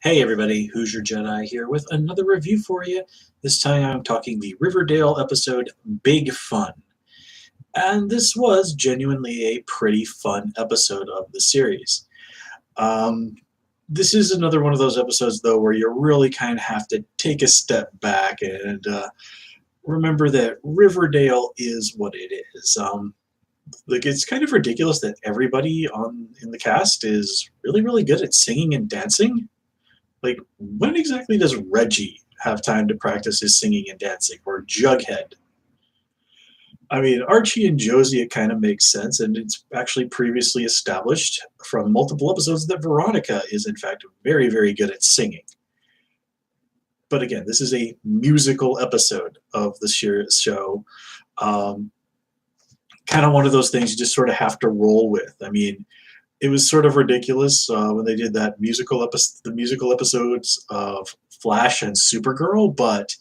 Hey everybody, Who's Your Jedi here with another review for you. This time I'm talking the Riverdale episode Big Fun. And this was genuinely a pretty fun episode of the series. Um, this is another one of those episodes though where you really kind of have to take a step back and remember that Riverdale is what it is. Like it's kind of ridiculous that everybody on in the cast is really good at singing and dancing. Like, when exactly does Reggie have time to practice his singing and dancing, or Jughead? I mean, Archie and Josie, it kind of makes sense, and it's actually previously established from multiple episodes that Veronica is, in fact, very good at singing. But again, this is a musical episode of the show. Um, kind of one of those things you just sort of have to roll with. I mean, it was sort of ridiculous when they did that the musical episodes of Flash and Supergirl. But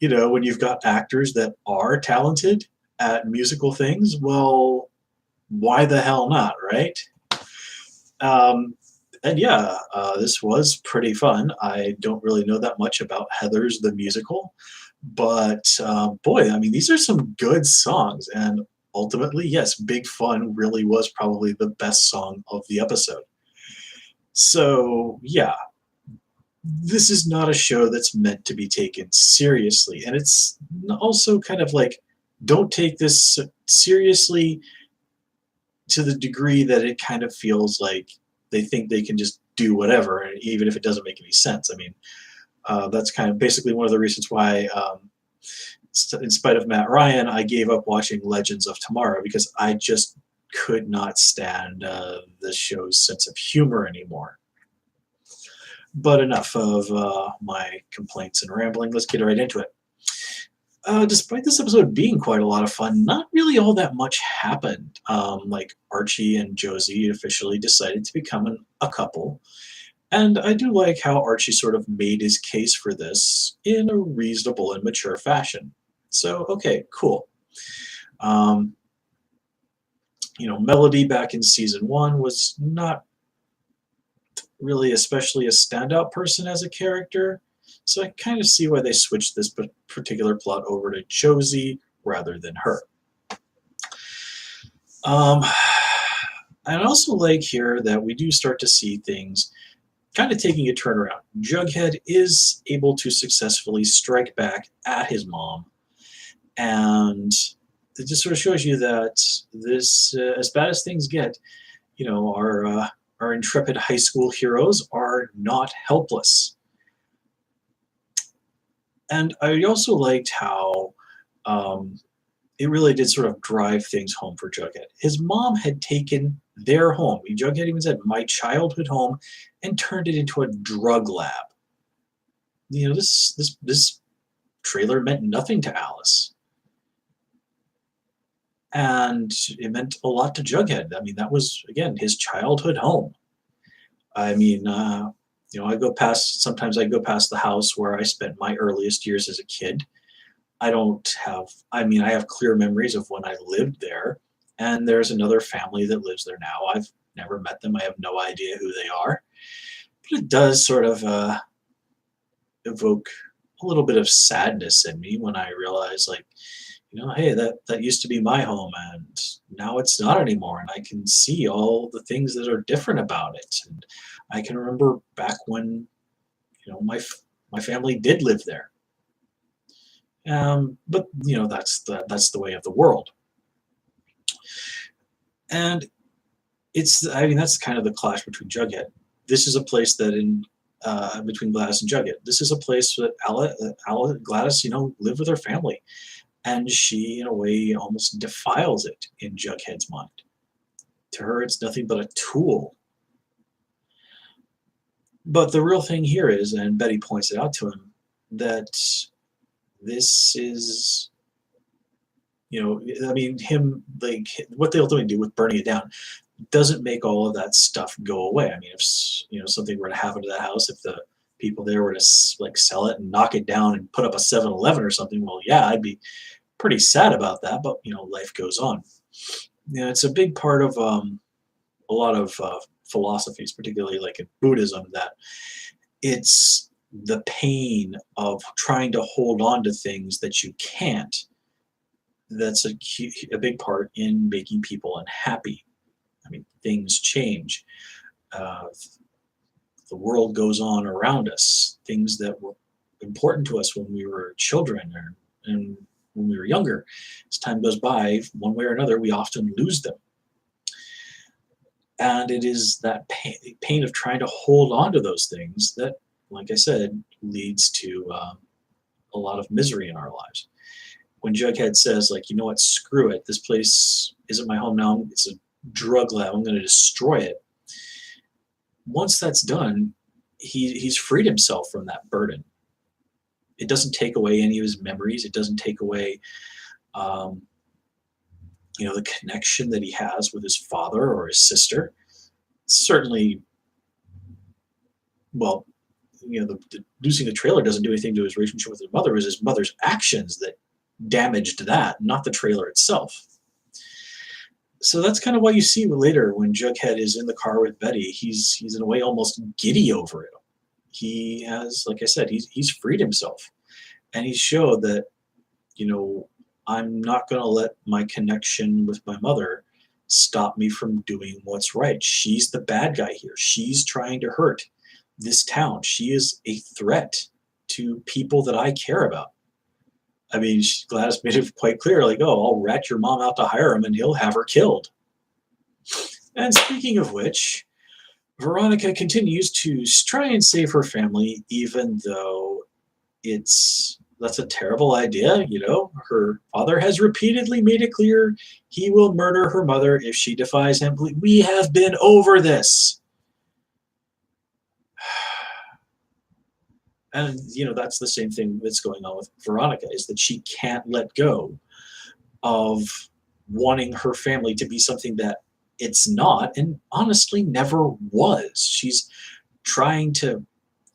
when you've got actors that are talented at musical things, well, why the hell not, right? And yeah, this was pretty fun. I don't really know that much about Heathers the musical, but boy, I mean, these are some good songs, and ultimately, yes, Big Fun really was probably the best song of the episode. So yeah, this is not a show that's meant to be taken seriously, and it's also kind of like, don't take this seriously to the degree that it kind of feels like they think they can just do whatever, and even if it doesn't make any sense. I mean, that's kind of basically one of the reasons why, in spite of Matt Ryan, I gave up watching Legends of Tomorrow, because I just could not stand the show's sense of humor anymore. But enough of my complaints and rambling. Let's get right into it. Despite this episode being quite a lot of fun, not really all that much happened. Like Archie and Josie officially decided to become a couple. And I do like how Archie sort of made his case for this in a reasonable and mature fashion. So, okay, cool. Um, Melody back in season one was not really especially a standout person as a character. So I kind of see why they switched this particular plot over to Josie rather than her. Um, I also like here that we do start to see things kind of taking a turnaround. Jughead is able to successfully strike back at his mom, and it just sort of shows you that this, as bad as things get, our intrepid high school heroes are not helpless. And I also liked how it really did sort of drive things home for Jughead. His mom had taken their home. Jughead even said, "My childhood home," and turned it into a drug lab. This trailer meant nothing to Alice, and it meant a lot to Jughead. I mean, that was again his childhood home. I mean, sometimes I go past the house where I spent my earliest years as a kid. I have clear memories of when I lived there, and there's another family that lives there now. I've never met them. I have no idea who they are. But it does sort of evoke a little bit of sadness in me when I realize, like, hey, that used to be my home, and now it's not anymore. And I can see all the things that are different about it. And I can remember back when, my family did live there. But that's the way of the world. And that's kind of the clash between Jughead. This is a place that between Gladys and Jughead. This is a place that Gladys, lived with her family, and she, in a way, almost defiles it in Jughead's mind. To her, it's nothing but a tool. But the real thing here is, and Betty points it out to him, that this is, him, like, what they ultimately do with burning it down doesn't make all of that stuff go away. I mean, if something were to happen to that house, if the people there were to like sell it and knock it down and put up a 7-Eleven or something, well, yeah, I'd be pretty sad about that. But life goes on. It's a big part of a lot of philosophies, particularly like in Buddhism, that It's the pain of trying to hold on to things that you can't. That's a big part in making people unhappy. I mean, things change. Uh, the world goes on around us. Things that were important to us when we were children and when we were younger, as time goes by, one way or another, we often lose them. And it is that pain of trying to hold on to those things that, like I said, leads to a lot of misery in our lives. When Jughead says, like, you know what, screw it, this place isn't my home now, it's a drug lab, I'm going to destroy it. Once that's done, he's freed himself from that burden. It doesn't take away any of his memories. It doesn't take away, um, the connection that he has with his father or his sister. Certainly, well, losing the trailer doesn't do anything to his relationship with his mother. It was his mother's actions that damaged that, not the trailer itself. So that's kind of why you see later when Jughead is in the car with Betty, he's in a way almost giddy over it. He has, like I said, he's freed himself, and he showed that, I'm not going to let my connection with my mother stop me from doing what's right. She's the bad guy here. She's trying to hurt this town. She is a threat to people that I care about. I mean, Gladys made it quite clear, like, oh, I'll rat your mom out to hire him and he'll have her killed. And speaking of which, Veronica continues to try and save her family, even though that's a terrible idea. Her father has repeatedly made it clear he will murder her mother if she defies him. We have been over this. And, that's the same thing that's going on with Veronica, is that she can't let go of wanting her family to be something that it's not, and honestly never was. She's trying to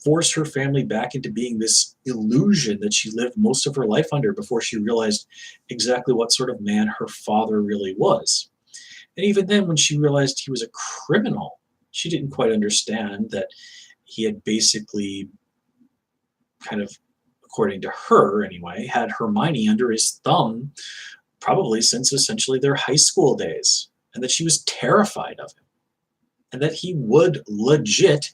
force her family back into being this illusion that she lived most of her life under before she realized exactly what sort of man her father really was. And even then, when she realized he was a criminal, she didn't quite understand that he had basically kind of, according to her anyway, had Hermione under his thumb probably since essentially their high school days, and that she was terrified of him, and that he would legit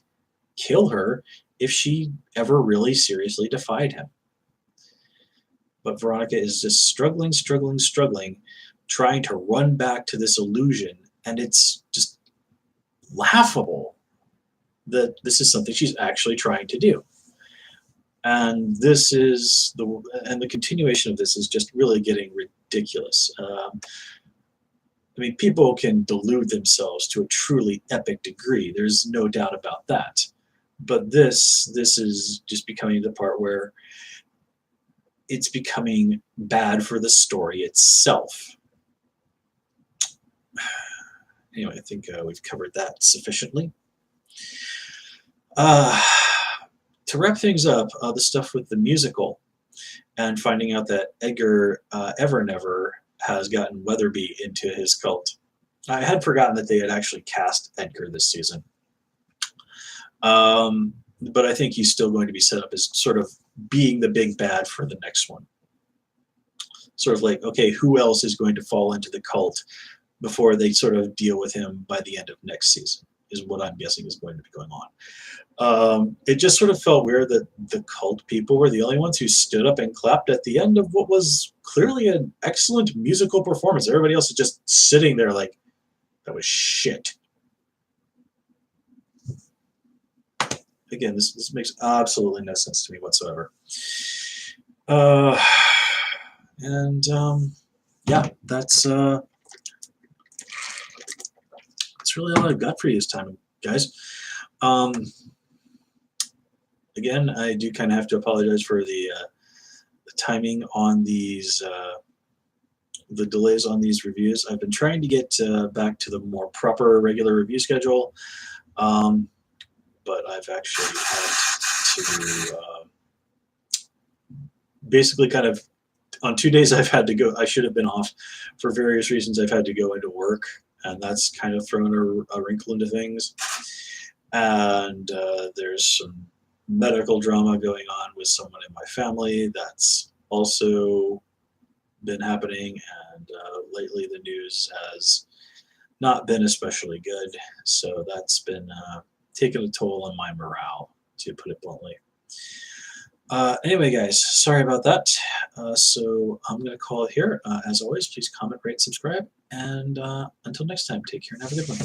kill her if she ever really seriously defied him. But Veronica is just struggling, trying to run back to this illusion, and it's just laughable that this is something she's actually trying to do. And the continuation of this is just really getting ridiculous. I mean, people can delude themselves to a truly epic degree. There's no doubt about that. But this is just becoming the part where it's becoming bad for the story itself. Anyway, I think we've covered that sufficiently. To wrap things up, the stuff with the musical and finding out that Edgar Evernever has gotten Weatherby into his cult. I had forgotten that they had actually cast Edgar this season. But I think he's still going to be set up as sort of being the big bad for the next one. Sort of like, okay, who else is going to fall into the cult before they sort of deal with him by the end of next season, is what I'm guessing is going to be going on. It just sort of felt weird that the cult people were the only ones who stood up and clapped at the end of what was clearly an excellent musical performance. Everybody else is just sitting there like, that was shit. Again, this makes absolutely no sense to me whatsoever. Yeah, that's really all I've got for you this time, guys. Again, I do kind of have to apologize for the timing on these, the delays on these reviews. I've been trying to get back to the more proper regular review schedule, but I've actually had to basically kind of, on 2 days I've had to go, I should have been off for various reasons. I've had to go into work, and that's kind of thrown a wrinkle into things. And there's some medical drama going on with someone in my family that's also been happening, and lately the news has not been especially good, so that's been taking a toll on my morale, to put it bluntly. Anyway, guys, sorry about that. So I'm going to call it here. As always, please comment, rate, subscribe, and until next time, take care and have a good one.